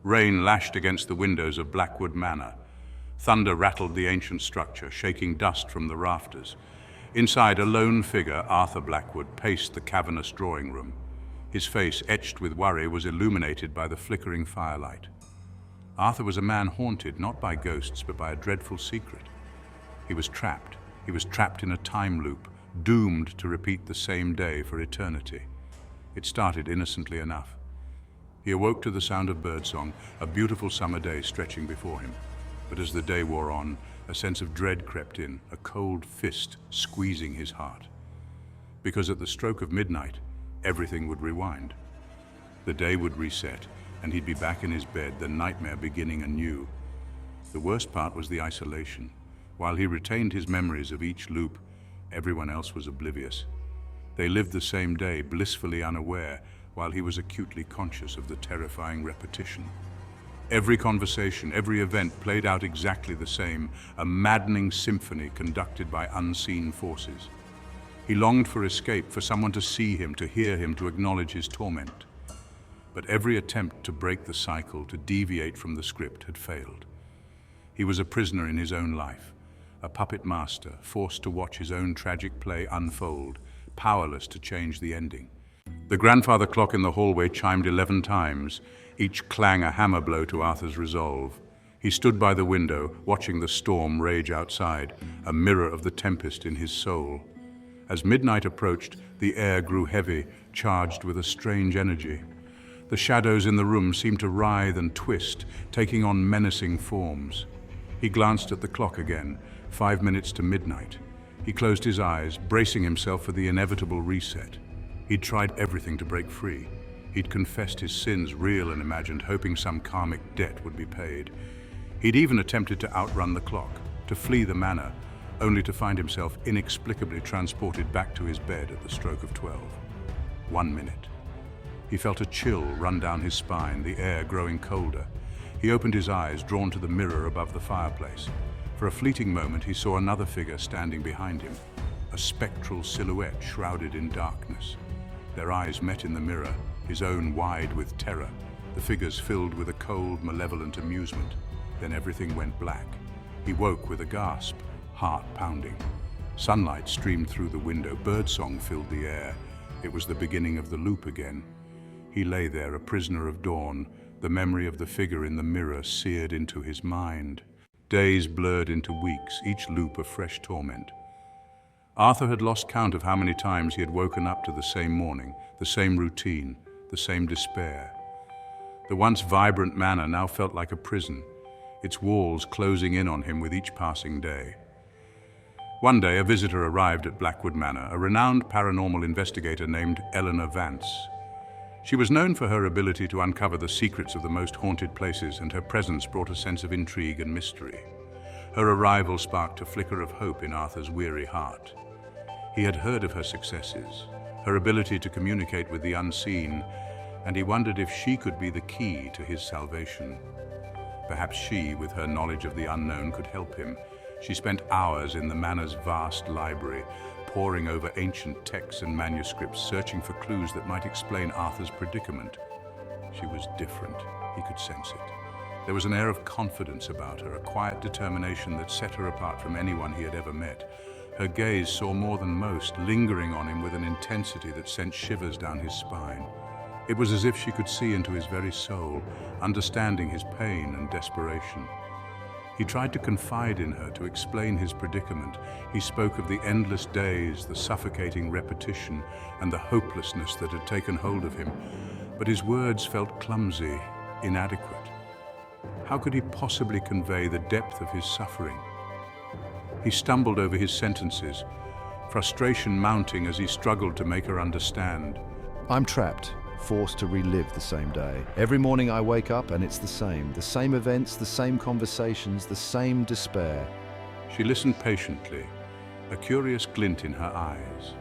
Rain lashed against the windows of Blackwood Manor. Thunder rattled the ancient structure, shaking dust from the rafters. Inside, a lone figure, Arthur Blackwood, paced the cavernous drawing room. His face, etched with worry, was illuminated by the flickering firelight. Arthur was a man haunted not by ghosts, but by a dreadful secret. He was trapped. He was trapped in a time loop, doomed to repeat the same day for eternity. It started innocently enough. He awoke to the sound of birdsong, a beautiful summer day stretching before him. But as the day wore on, a sense of dread crept in, a cold fist squeezing his heart. Because at the stroke of midnight, everything would rewind. The day would reset, and he'd be back in his bed, the nightmare beginning anew. The worst part was the isolation. While he retained his memories of each loop, everyone else was oblivious. They lived the same day, blissfully unaware, while he was acutely conscious of the terrifying repetition. Every conversation, every event played out exactly the same, a maddening symphony conducted by unseen forces. He longed for escape, for someone to see him, to hear him, to acknowledge his torment. But every attempt to break the cycle, to deviate from the script, had failed. He was a prisoner in his own life, a puppet master, forced to watch his own tragic play unfold, powerless to change the ending. The grandfather clock in the hallway chimed 11 times, each clang a hammer blow to Arthur's resolve. He stood by the window, watching the storm rage outside, a mirror of the tempest in his soul. As midnight approached, the air grew heavy, charged with a strange energy. The shadows in the room seemed to writhe and twist, taking on menacing forms. He glanced at the clock again, 5 minutes to midnight. He closed his eyes, bracing himself for the inevitable reset. He'd tried everything to break free. He'd confessed his sins, real and imagined, hoping some karmic debt would be paid. He'd even attempted to outrun the clock, to flee the manor, only to find himself inexplicably transported back to his bed at the stroke of 12. 1 minute. He felt a chill run down his spine, the air growing colder. He opened his eyes, drawn to the mirror above the fireplace. For a fleeting moment, he saw another figure standing behind him, a spectral silhouette shrouded in darkness. Their eyes met in the mirror, his own wide with terror, the figures filled with a cold, malevolent amusement. Then everything went black. He woke with a gasp, heart pounding. Sunlight streamed through the window, birdsong filled the air. It was the beginning of the loop again. He lay there, a prisoner of dawn, the memory of the figure in the mirror seared into his mind. Days blurred into weeks, each loop a fresh torment. Arthur had lost count of how many times he had woken up to the same morning, the same routine, the same despair. The once vibrant manor now felt like a prison, its walls closing in on him with each passing day. One day, a visitor arrived at Blackwood Manor, a renowned paranormal investigator named Eleanor Vance. She was known for her ability to uncover the secrets of the most haunted places, and her presence brought a sense of intrigue and mystery. Her arrival sparked a flicker of hope in Arthur's weary heart. He had heard of her successes, her ability to communicate with the unseen, and he wondered if she could be the key to his salvation. Perhaps she, with her knowledge of the unknown, could help him. She spent hours in the manor's vast library, poring over ancient texts and manuscripts, searching for clues that might explain Arthur's predicament. She was different. He could sense it. There was an air of confidence about her, a quiet determination that set her apart from anyone he had ever met. Her gaze saw more than most, lingering on him with an intensity that sent shivers down his spine. It was as if she could see into his very soul, understanding his pain and desperation. He tried to confide in her, to explain his predicament. He spoke of the endless days, the suffocating repetition, and the hopelessness that had taken hold of him. But his words felt clumsy, inadequate. How could he possibly convey the depth of his suffering? He stumbled over his sentences, frustration mounting as he struggled to make her understand. I'm trapped, forced to relive the same day. Every morning I wake up and it's the same events, the same conversations, the same despair. She listened patiently, a curious glint in her eyes.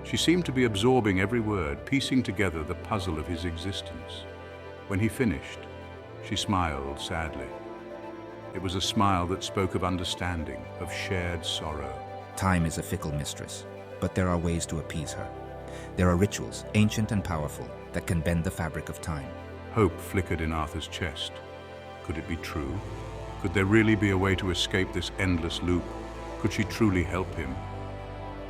She seemed to be absorbing every word, piecing together the puzzle of his existence. When he finished, she smiled sadly. It was a smile that spoke of understanding, of shared sorrow. Time is a fickle mistress, but there are ways to appease her. There are rituals, ancient and powerful, that can bend the fabric of time. Hope flickered in Arthur's chest. Could it be true? Could there really be a way to escape this endless loop? Could she truly help him?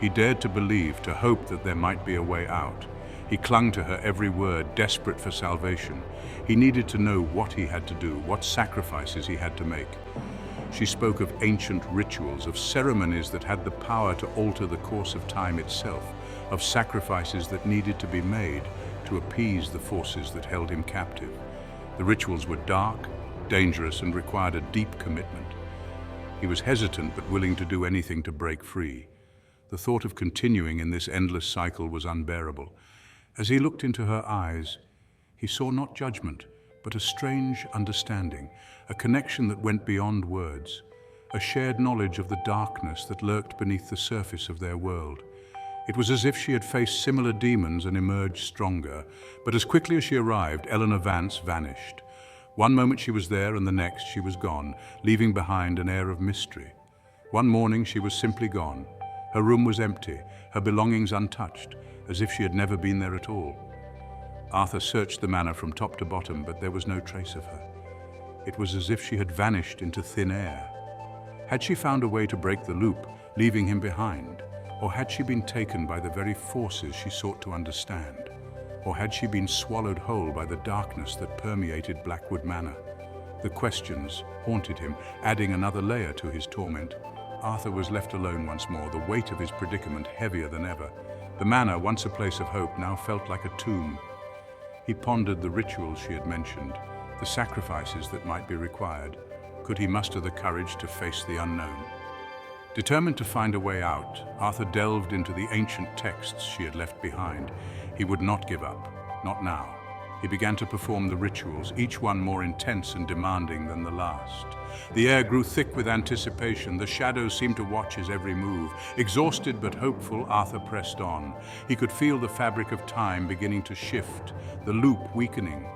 He dared to believe, to hope that there might be a way out. He clung to her every word, desperate for salvation. He needed to know what he had to do, what sacrifices he had to make. She spoke of ancient rituals, of ceremonies that had the power to alter the course of time itself, of sacrifices that needed to be made to appease the forces that held him captive. The rituals were dark, dangerous, and required a deep commitment. He was hesitant but willing to do anything to break free. The thought of continuing in this endless cycle was unbearable. As he looked into her eyes, he saw not judgment, but a strange understanding, a connection that went beyond words, a shared knowledge of the darkness that lurked beneath the surface of their world. It was as if she had faced similar demons and emerged stronger, but as quickly as she arrived, Eleanor Vance vanished. One moment she was there and the next she was gone, leaving behind an air of mystery. One morning she was simply gone. Her room was empty, her belongings untouched, as if she had never been there at all. Arthur searched the manor from top to bottom, but there was no trace of her. It was as if she had vanished into thin air. Had she found a way to break the loop, leaving him behind? Or had she been taken by the very forces she sought to understand? Or had she been swallowed whole by the darkness that permeated Blackwood Manor? The questions haunted him, adding another layer to his torment. Arthur was left alone once more, the weight of his predicament heavier than ever. The manor, once a place of hope, now felt like a tomb. He pondered the rituals she had mentioned, the sacrifices that might be required. Could he muster the courage to face the unknown? Determined to find a way out, Arthur delved into the ancient texts she had left behind. He would not give up, not now. He began to perform the rituals, each one more intense and demanding than the last. The air grew thick with anticipation. The shadows seemed to watch his every move. Exhausted but hopeful, Arthur pressed on. He could feel the fabric of time beginning to shift, the loop weakening.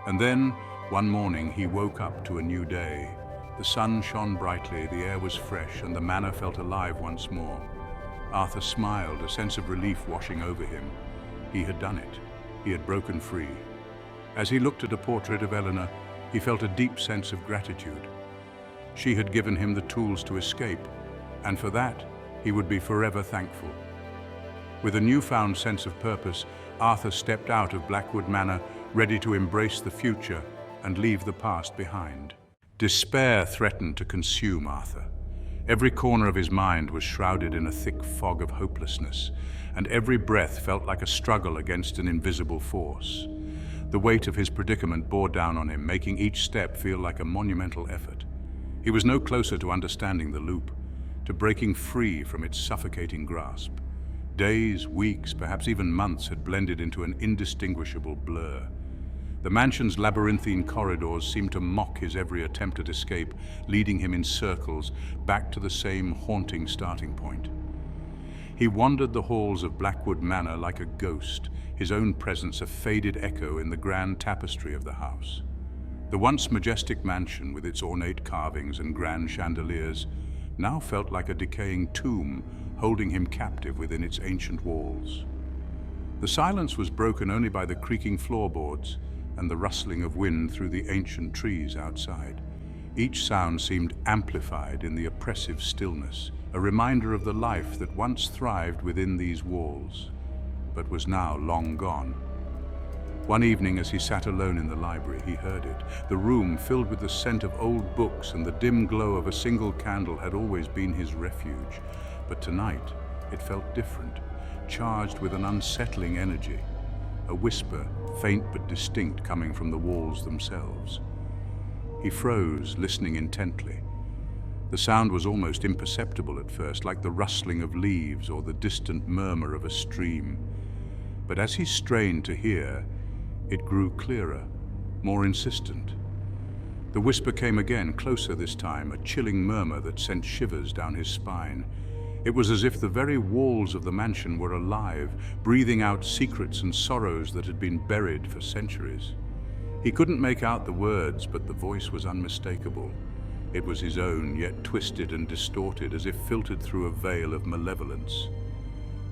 And then, one morning, he woke up to a new day. The sun shone brightly, the air was fresh, and the manor felt alive once more. Arthur smiled, a sense of relief washing over him. He had done it. He had broken free. As he looked at a portrait of Eleanor, he felt a deep sense of gratitude. She had given him the tools to escape, and for that, he would be forever thankful. With a newfound sense of purpose, Arthur stepped out of Blackwood Manor, ready to embrace the future and leave the past behind. Despair threatened to consume Arthur. Every corner of his mind was shrouded in a thick fog of hopelessness, and every breath felt like a struggle against an invisible force. The weight of his predicament bore down on him, making each step feel like a monumental effort. He was no closer to understanding the loop, to breaking free from its suffocating grasp. Days, weeks, perhaps even months had blended into an indistinguishable blur. The mansion's labyrinthine corridors seemed to mock his every attempt at escape, leading him in circles back to the same haunting starting point. He wandered the halls of Blackwood Manor like a ghost, his own presence a faded echo in the grand tapestry of the house. The once majestic mansion, with its ornate carvings and grand chandeliers, now felt like a decaying tomb, holding him captive within its ancient walls. The silence was broken only by the creaking floorboards and the rustling of wind through the ancient trees outside. Each sound seemed amplified in the oppressive stillness, a reminder of the life that once thrived within these walls, but was now long gone. One evening, as he sat alone in the library, he heard it. The room, filled with the scent of old books and the dim glow of a single candle, had always been his refuge. But tonight, it felt different, charged with an unsettling energy. A whisper, faint but distinct, coming from the walls themselves. He froze, listening intently. The sound was almost imperceptible at first, like the rustling of leaves or the distant murmur of a stream. But as he strained to hear, it grew clearer, more insistent. The whisper came again, closer this time, a chilling murmur that sent shivers down his spine. It was as if the very walls of the mansion were alive, breathing out secrets and sorrows that had been buried for centuries. He couldn't make out the words, but the voice was unmistakable. It was his own, yet twisted and distorted, as if filtered through a veil of malevolence.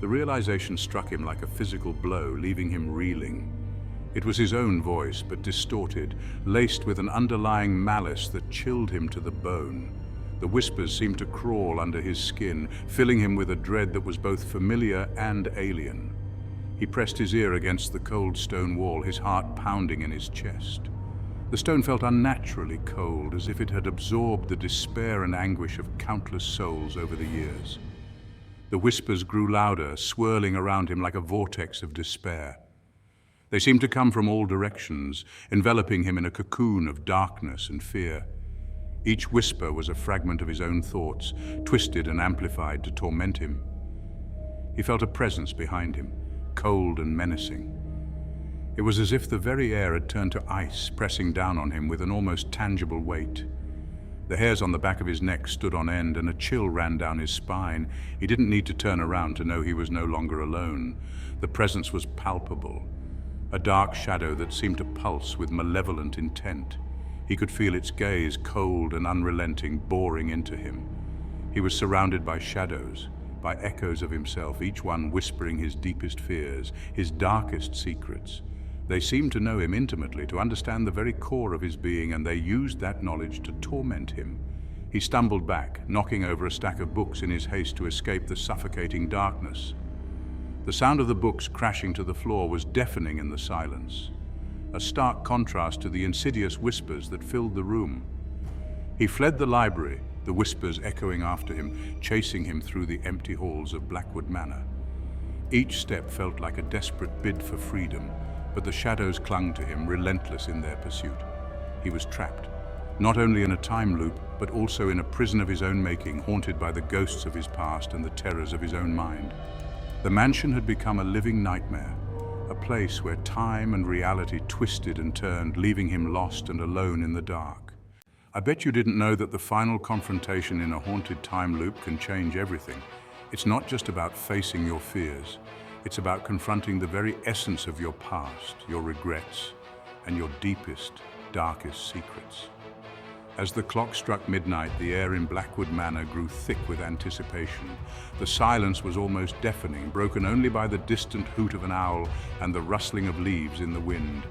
The realization struck him like a physical blow, leaving him reeling. It was his own voice, but distorted, laced with an underlying malice that chilled him to the bone. The whispers seemed to crawl under his skin, filling him with a dread that was both familiar and alien. He pressed his ear against the cold stone wall, his heart pounding in his chest. The stone felt unnaturally cold, as if it had absorbed the despair and anguish of countless souls over the years. The whispers grew louder, swirling around him like a vortex of despair. They seemed to come from all directions, enveloping him in a cocoon of darkness and fear. Each whisper was a fragment of his own thoughts, twisted and amplified to torment him. He felt a presence behind him, cold and menacing. It was as if the very air had turned to ice, pressing down on him with an almost tangible weight. The hairs on the back of his neck stood on end, and a chill ran down his spine. He didn't need to turn around to know he was no longer alone. The presence was palpable, a dark shadow that seemed to pulse with malevolent intent. He could feel its gaze, cold and unrelenting, boring into him. He was surrounded by shadows, by echoes of himself, each one whispering his deepest fears, his darkest secrets. They seemed to know him intimately, to understand the very core of his being, and they used that knowledge to torment him. He stumbled back, knocking over a stack of books in his haste to escape the suffocating darkness. The sound of the books crashing to the floor was deafening in the silence, a stark contrast to the insidious whispers that filled the room. He fled the library, the whispers echoing after him, chasing him through the empty halls of Blackwood Manor. Each step felt like a desperate bid for freedom, but the shadows clung to him, relentless in their pursuit. He was trapped, not only in a time loop, but also in a prison of his own making, haunted by the ghosts of his past and the terrors of his own mind. The mansion had become a living nightmare, a place where time and reality twisted and turned, leaving him lost and alone in the dark. I bet you didn't know that the final confrontation in a haunted time loop can change everything. It's not just about facing your fears. It's about confronting the very essence of your past, your regrets, and your deepest, darkest secrets. As the clock struck midnight, the air in Blackwood Manor grew thick with anticipation. The silence was almost deafening, broken only by the distant hoot of an owl and the rustling of leaves in the wind.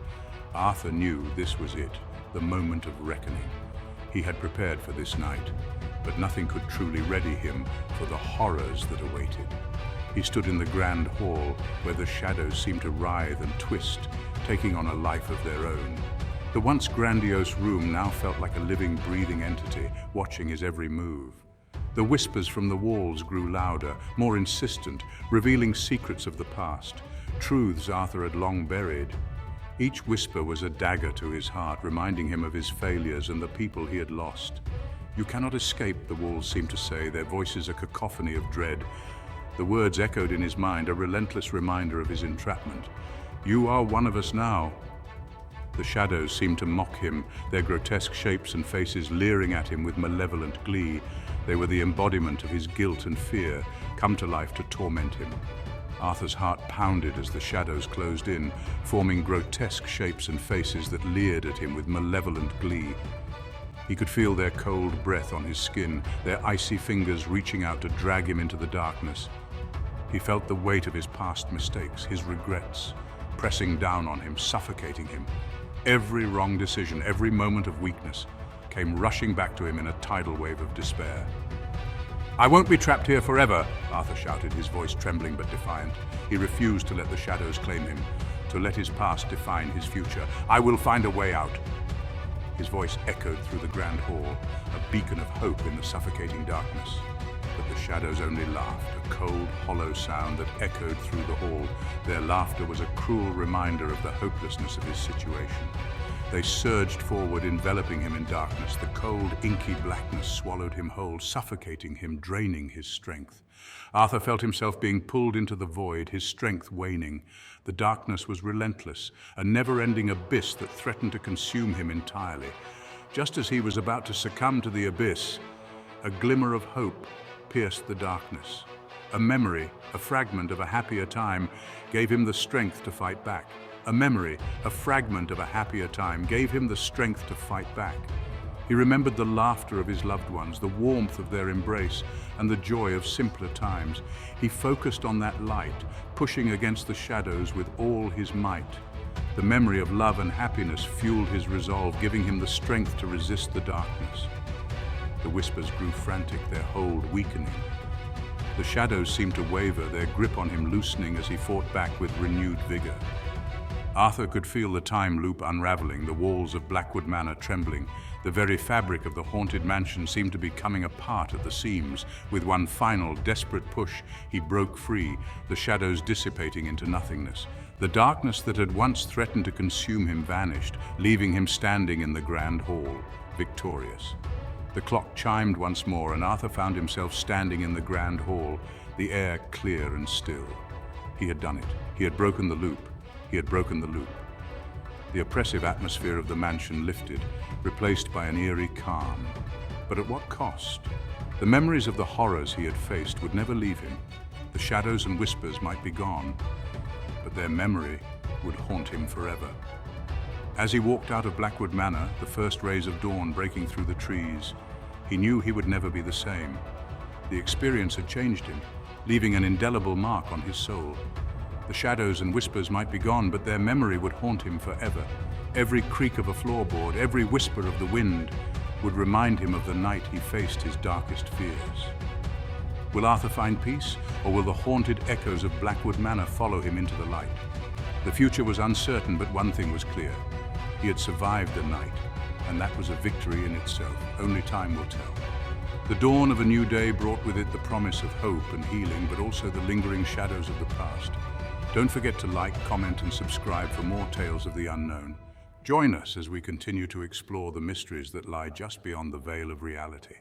Arthur knew this was it, the moment of reckoning. He had prepared for this night, but nothing could truly ready him for the horrors that awaited. He stood in the grand hall, where the shadows seemed to writhe and twist, taking on a life of their own. The once grandiose room now felt like a living, breathing entity, watching his every move. The whispers from the walls grew louder, more insistent, revealing secrets of the past, truths Arthur had long buried. Each whisper was a dagger to his heart, reminding him of his failures and the people he had lost. "You cannot escape," the walls seemed to say, their voices a cacophony of dread. The words echoed in his mind, a relentless reminder of his entrapment. "You are one of us now." The shadows seemed to mock him, their grotesque shapes and faces leering at him with malevolent glee. They were the embodiment of his guilt and fear, come to life to torment him. Arthur's heart pounded as the shadows closed in, forming grotesque shapes and faces that leered at him with malevolent glee. He could feel their cold breath on his skin, their icy fingers reaching out to drag him into the darkness. He felt the weight of his past mistakes, his regrets, pressing down on him, suffocating him. Every wrong decision, every moment of weakness, came rushing back to him in a tidal wave of despair. "I won't be trapped here forever," Arthur shouted, his voice trembling but defiant. He refused to let the shadows claim him, to let his past define his future. "I will find a way out." His voice echoed through the grand hall, a beacon of hope in the suffocating darkness. But the shadows only laughed, a cold, hollow sound that echoed through the hall. Their laughter was a cruel reminder of the hopelessness of his situation. They surged forward, enveloping him in darkness. The cold, inky blackness swallowed him whole, suffocating him, draining his strength. Arthur felt himself being pulled into the void, his strength waning. The darkness was relentless, a never-ending abyss that threatened to consume him entirely. Just as he was about to succumb to the abyss, a glimmer of hope pierced the darkness. A memory, a fragment of a happier time, gave him the strength to fight back. A memory, a fragment of a happier time, gave him the strength to fight back. He remembered the laughter of his loved ones, the warmth of their embrace, and the joy of simpler times. He focused on that light, pushing against the shadows with all his might. The memory of love and happiness fueled his resolve, giving him the strength to resist the darkness. The whispers grew frantic, their hold weakening. The shadows seemed to waver, their grip on him loosening as he fought back with renewed vigor. Arthur could feel the time loop unraveling, the walls of Blackwood Manor trembling. The very fabric of the haunted mansion seemed to be coming apart at the seams. With one final, desperate push, he broke free, the shadows dissipating into nothingness. The darkness that had once threatened to consume him vanished, leaving him standing in the grand hall, victorious. The clock chimed once more, and Arthur found himself standing in the grand hall, the air clear and still. He had done it. He had broken the loop. He had broken the loop. The oppressive atmosphere of the mansion lifted, replaced by an eerie calm. But at what cost? The memories of the horrors he had faced would never leave him. The shadows and whispers might be gone, but their memory would haunt him forever. As he walked out of Blackwood Manor, the first rays of dawn breaking through the trees, he knew he would never be the same. The experience had changed him, leaving an indelible mark on his soul. The shadows and whispers might be gone, but their memory would haunt him forever. Every creak of a floorboard, every whisper of the wind would remind him of the night he faced his darkest fears. Will Arthur find peace, or will the haunted echoes of Blackwood Manor follow him into the light? The future was uncertain, but one thing was clear. He had survived the night, and that was a victory in itself. Only time will tell. The dawn of a new day brought with it the promise of hope and healing, but also the lingering shadows of the past. Don't forget to like, comment, and subscribe for more tales of the unknown. Join us as we continue to explore the mysteries that lie just beyond the veil of reality.